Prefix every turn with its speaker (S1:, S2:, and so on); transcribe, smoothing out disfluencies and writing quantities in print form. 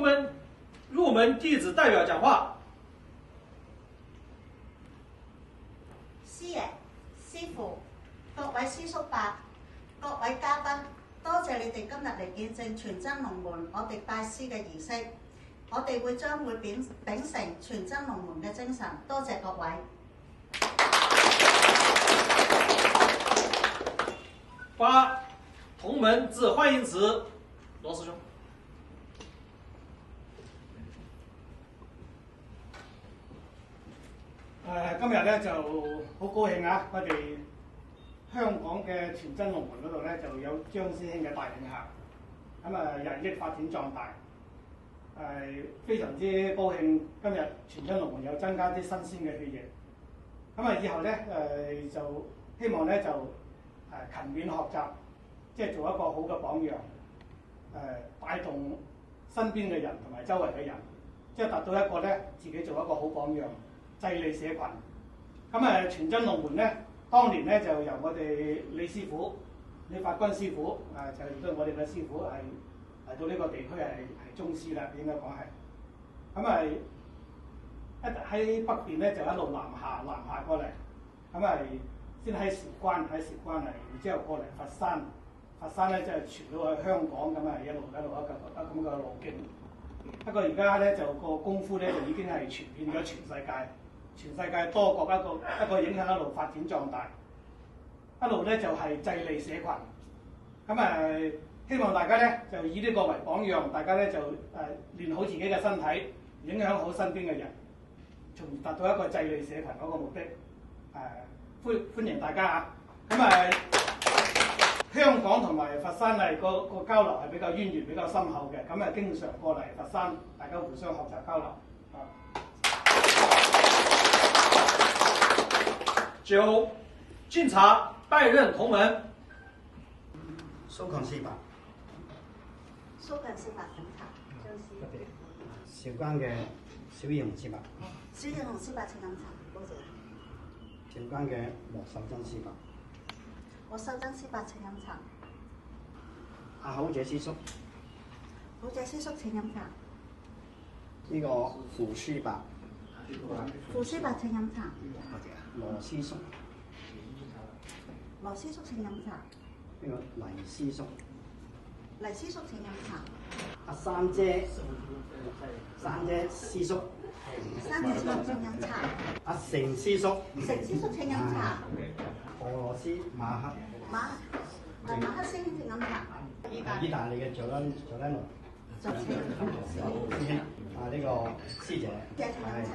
S1: 们入门弟子代表讲話。
S2: 師爺、師父、各位師叔伯、各位嘉賓，多謝你哋今日嚟見證全真龍門我哋拜師嘅儀式。我哋將會秉承全真龍門嘅精神，多謝各位。
S1: 發同門致歡迎詞，羅師兄。
S3: 今日咧就好高興啊！我哋香港嘅全真龍門嗰度咧就有張師兄嘅帶領下，咁日益發展壯大。非常之高興，今日全真龍門有增加啲新鮮嘅血液。以後咧就希望咧就勤勉學習，即係做一個好嘅榜樣，帶動身邊嘅人同埋周圍嘅人，即係達到一個咧自己做一個好榜樣，濟利社群。全真龍門咧，當年咧就由我哋李師傅、李發軍師傅就亦都係我哋嘅師傅係嚟到呢個地區係宗師啦，應該講係。喺北邊咧就一路南下過嚟，先喺韶關嚟，然之後過嚟佛山咧即係傳到去香港，一路咁嘅路徑。不過而家咧就個功夫咧就已經係傳遍咗全世界多國一個影響一路發展壯大，一路咧就係濟利社群。希望大家咧就以呢個為榜樣，大家咧就練好自己嘅身體，影響好身邊嘅人，從而達到一個濟利社群嗰個目的。歡迎大家香港同埋佛山個交流係比較淵源比較深厚嘅，經常過嚟佛山，大家互相學習交流。
S1: 9敬茶拜任同門。
S4: 蘇強師伯。
S2: 蘇強師伯敬茶，張師。
S4: 韶關嘅小義雄師伯。
S2: 小義雄師伯請飲茶，多謝。
S4: 韶關嘅莫秀珍師伯。
S2: 莫秀珍師伯請飲茶。
S4: 阿好姐師叔。
S2: 好姐師叔請飲茶。
S4: 呢個傅師伯。
S2: 傅師伯請飲茶。
S4: 羅師叔。
S2: 羅師叔請飲茶。
S4: 呢個黎師叔。
S2: 黎師叔請飲茶。
S4: 阿三姐師叔。
S2: 三姐師叔請飲茶。
S4: 阿成師叔。
S2: 成師叔請飲茶。
S4: 俄羅斯馬克
S2: 師兄請飲茶。
S4: 意大利嘅佐丹奴。師兄。呢個師姐。
S2: 請飲茶。